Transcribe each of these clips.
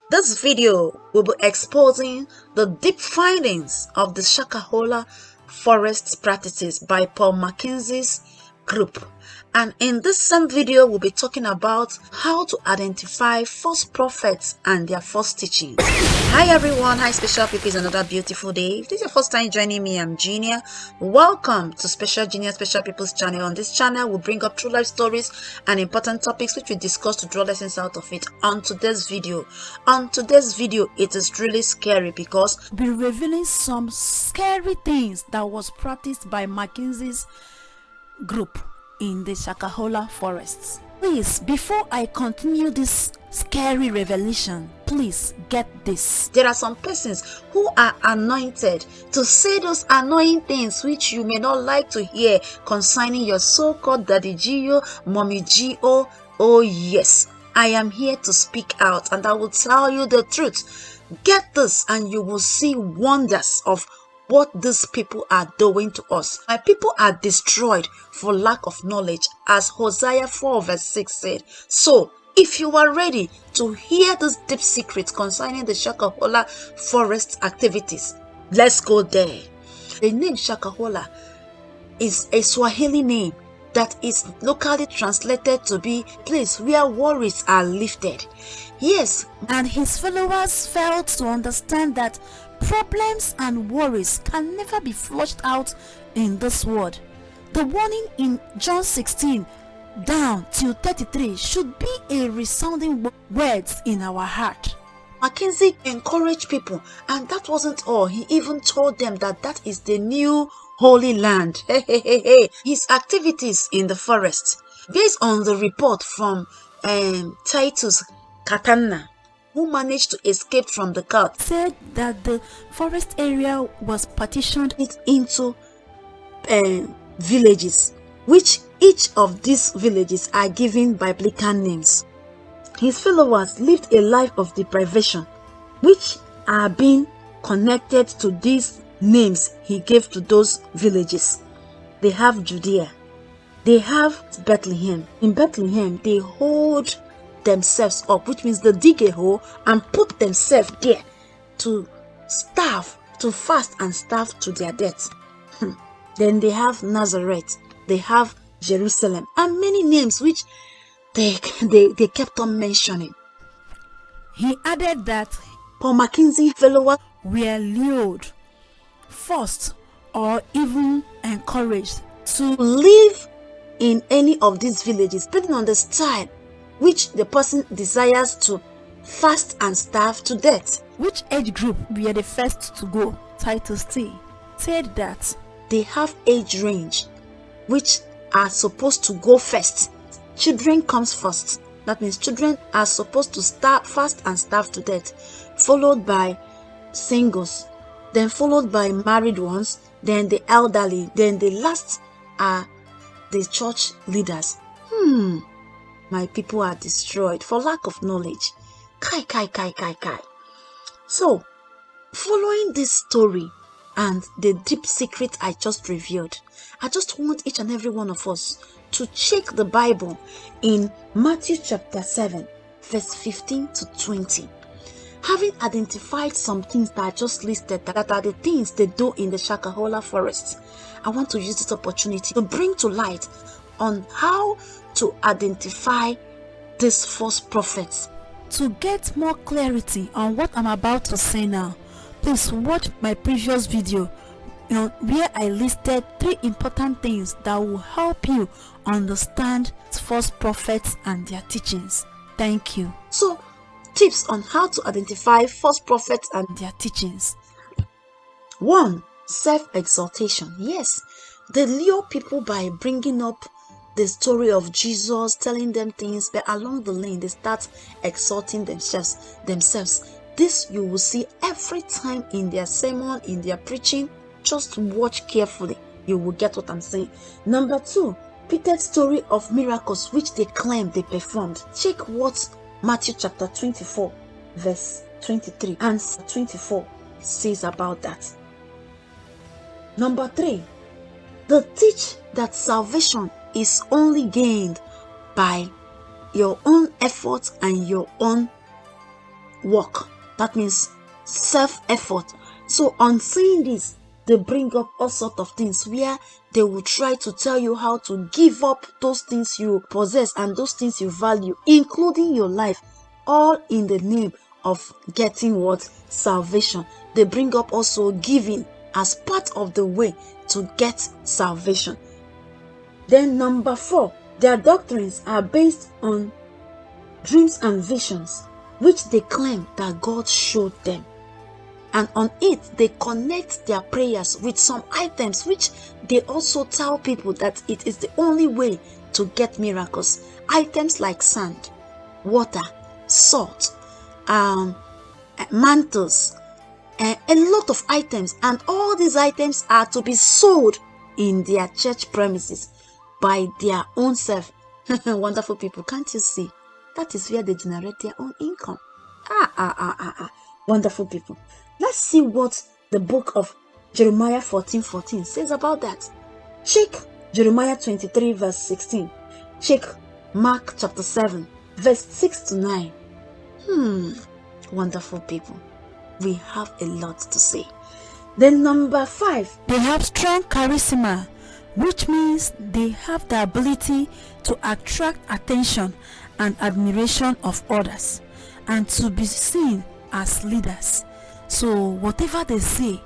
This video will be exposing the deep findings of the Shakahola forest practices by Paul Mackenzie's group. And in this same video, we'll be talking about how to identify false prophets and their false teachings. Hi everyone, hi Special People, it's another beautiful day. If this is your first time joining me, I'm Genia. Welcome to Special Genia Special People's channel. On this channel, we'll bring up true life stories and important topics which we discuss to draw lessons out of it. On today's video, it is really scary because we'll be revealing some scary things that was practiced by Mackenzie's group in the Shakahola forests. Please, before I continue this scary revelation, please get this. There are some persons who are anointed to say those annoying things which you may not like to hear concerning your so-called Daddy Gio, Mommy Gio. Oh yes, I am here to speak out and I will tell you the truth. Get this and you will see wonders of what these people are doing to us. My people are destroyed for lack of knowledge, as Hosea 4 verse 6 said. So, if you are ready to hear this deep secret concerning the Shakahola forest activities, let's go there. The name Shakahola is a Swahili name that is locally translated to be place where worries are lifted. Yes, and his followers failed to understand that problems and worries can never be flushed out in this world. The warning in John 16 down till 33 should be a resounding words in our heart. Mackenzie encouraged people, and that wasn't all. He even told them that that is the new Holy Land. His activities in the forest, based on the report from Titus Katana, who managed to escape from the cult, said that the forest area was partitioned into villages, which each of these villages are given biblical names. His followers lived a life of deprivation, which are being connected to these names he gave to those villages. They have Judea, they have Bethlehem. In Bethlehem, they hold themselves up, which means they dig a hole and put themselves there to starve, to fast and starve to their death. Then they have Nazareth, they have Jerusalem, and many names which they kept on mentioning. He added that Paul Mackenzie followers were lured, forced, or even encouraged to live in any of these villages, depending on the style which the person desires to fast and starve to death. Which age group were the first to go? Titus T said that they have age range which are supposed to go first. Children comes first. That means children are supposed to fast and starve to death, followed by singles, then followed by married ones, then the elderly, then the last are the church leaders. My people are destroyed for lack of knowledge. Kai. So, following this story and the deep secret I just revealed, I just want each and every one of us to check the Bible in Matthew chapter 7, verse 15 to 20. Having identified some things that I just listed that are the things they do in the Shakahola forest, I want to use this opportunity to bring to light on how to identify these false prophets. To get more clarity on what I'm about to say now, please watch my previous video where I listed 3 important things that will help you understand false prophets and their teachings. Thank you. So, tips on how to identify false prophets and their teachings. 1. Self-exaltation. Yes, they lure people by bringing up the story of Jesus, telling them things, but along the lane they start exalting themselves. This you will see every time in their sermon, in their preaching. Just watch carefully, you will get what I'm saying. Number 2, repeated story of miracles which they claim they performed. Check what Matthew chapter 24 verse 23 and 24 says about that. Number 3, they teach that salvation is only gained by your own efforts and your own work. That means self-effort. So on seeing this, they bring up all sorts of things where they will try to tell you how to give up those things you possess and those things you value, including your life, all in the name of getting what? Salvation. They bring up also giving as part of the way to get salvation. Then number 4, their doctrines are based on dreams and visions, which they claim that God showed them. And on it, they connect their prayers with some items which they also tell people that it is the only way to get miracles. Items like sand, water, salt, mantles, a lot of items. And all these items are to be sold in their church premises by their own self. Wonderful people, can't you see? That is where they generate their own income. Wonderful people. Let's see what the book of Jeremiah 14:14 says about that. Check Jeremiah 23 verse 16. Check Mark chapter 7 verse 6 to 9. Wonderful people. We have a lot to say. Then number 5. They have strong charisma, which means they have the ability to attract attention and admiration of others and to be seen as leaders. So whatever they say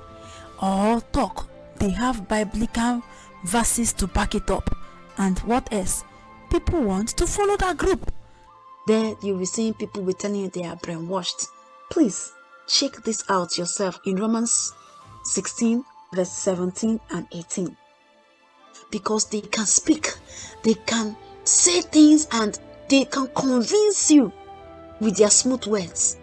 or talk, they have biblical verses to back it up. And what else? People want to follow that group. There you'll be seeing people will telling you they are brainwashed. Please check this out yourself in Romans 16 verse 17 and 18. Because they can speak, they can say things, and they can convince you with their smooth words.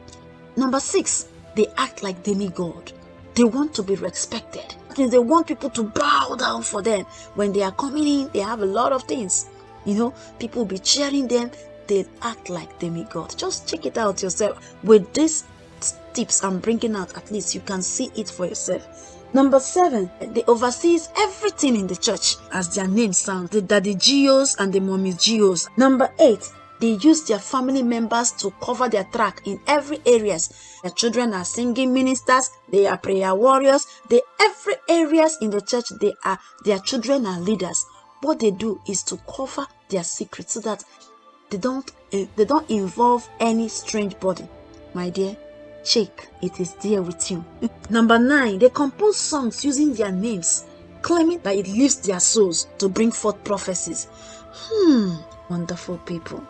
Number 6, they act like demigod. They want to be respected. They want people to bow down for them. When they are coming in, they have a lot of things. People will be cheering them. They act like demigod. Just check it out yourself. With these tips I'm bringing out, at least you can see it for yourself. Number 7, they oversees everything in the church, as their name sounds, the daddy geos and the mommy geos. Number 8, they use their family members to cover their track in every areas. Their children are singing ministers, they are prayer warriors, every areas in the church, their children are leaders. What they do is to cover their secrets so that they don't involve any strange body. My dear, check, it is there with you. Number 9, they compose songs using their names, claiming that it lifts their souls to bring forth prophecies. Wonderful people.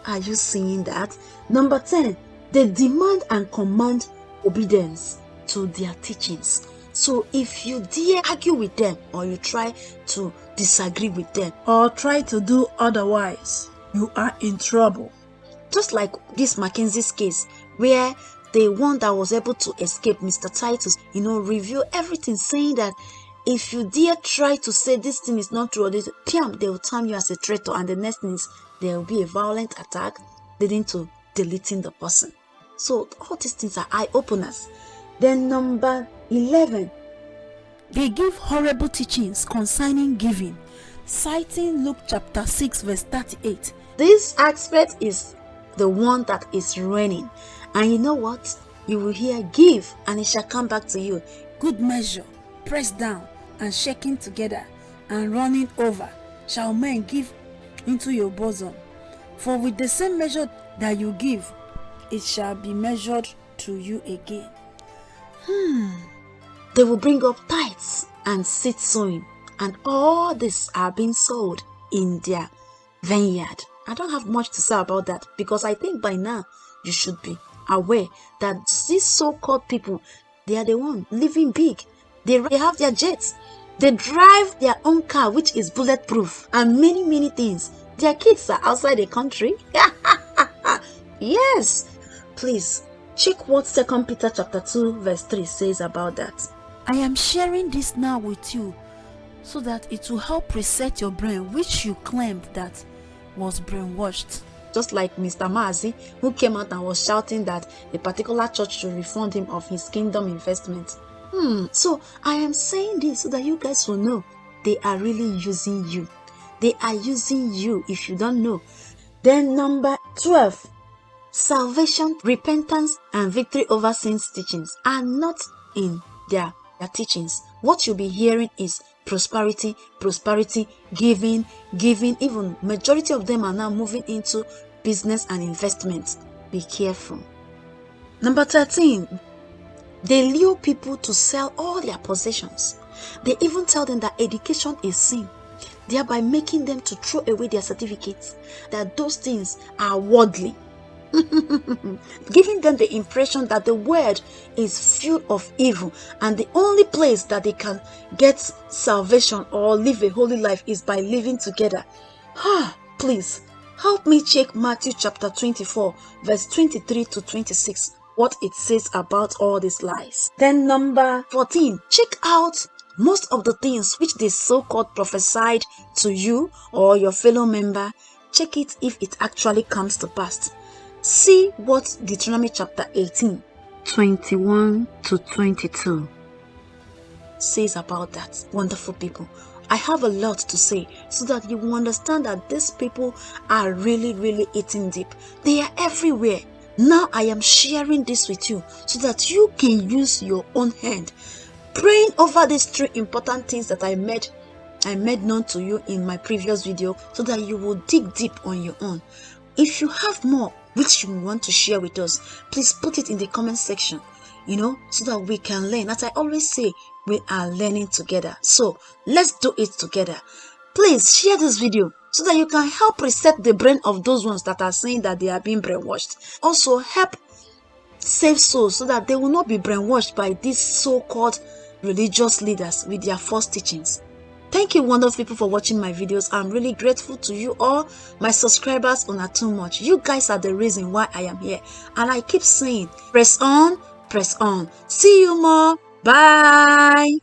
Are you seeing that? Number 10, they demand and command obedience to their teachings. So if you dare argue with them, or you try to disagree with them, or try to do otherwise, you are in trouble. Just like this Mackenzie's case, where the one that was able to escape, Mr. Titus, review everything, saying that if you dare try to say this thing is not true, or this, they will term you as a traitor, and the next thing is there will be a violent attack leading to deleting the person. So all these things are eye-openers. Then number 11, they give horrible teachings concerning giving, citing Luke chapter 6 verse 38. This aspect is the one that is reigning. And you know what? You will hear, give and it shall come back to you. Good measure, pressed down and shaking together and running over, shall men give into your bosom. For with the same measure that you give, it shall be measured to you again. They will bring up tithes and seed sowing, and all this are being sold in their vineyard. I don't have much to say about that, because I think by now you should be aware that these so-called people, they are the one living big. They have their jets. They drive their own car, which is bulletproof, and many, many things. Their kids are outside the country. Yes. Please, check what 2 Peter chapter 2 verse 3 says about that. I am sharing this now with you so that it will help reset your brain, which you claimed that was brainwashed. Just like Mr. Mazi, who came out and was shouting that a particular church should refund him of his kingdom investment. So I am saying this so that you guys will know they are really using you. They are using you if you don't know. Then number 12, Salvation, repentance, and victory over sin's teachings are not in their teachings. What you'll be hearing is prosperity, giving. Even majority of them are now moving into business and investments. Be careful. Number 13, they lure people to sell all their possessions. They even tell them that education is sin, thereby making them to throw away their certificates, that those things are worldly. Giving them the impression that the world is filled of evil and the only place that they can get salvation or live a holy life is by living together. Please help me check Matthew chapter 24 verse 23 to 26, what it says about all these lies. Then number 14, check out most of the things which they so-called prophesied to you or your fellow member. Check it if it actually comes to pass. See what Deuteronomy chapter 18, 21 to 22 says about that. Wonderful people. I have a lot to say so that you will understand that these people are really eating deep. They are everywhere. Now I am sharing this with you so that you can use your own hand, praying over these 3 important things that I made known to you in my previous video, so that you will dig deep on your own. If you have more which you want to share with us, please put it in the comment section, so that we can learn. As I always say, we are learning together. So let's do it together. Please share this video so that you can help reset the brain of those ones that are saying that they are being brainwashed. Also help save souls so that they will not be brainwashed by these so-called religious leaders with their false teachings. Thank you, wonderful people, for watching my videos. I'm really grateful to you all. My subscribers are not too much. You guys are the reason why I am here. And I keep saying, press on, press on. See you more. Bye.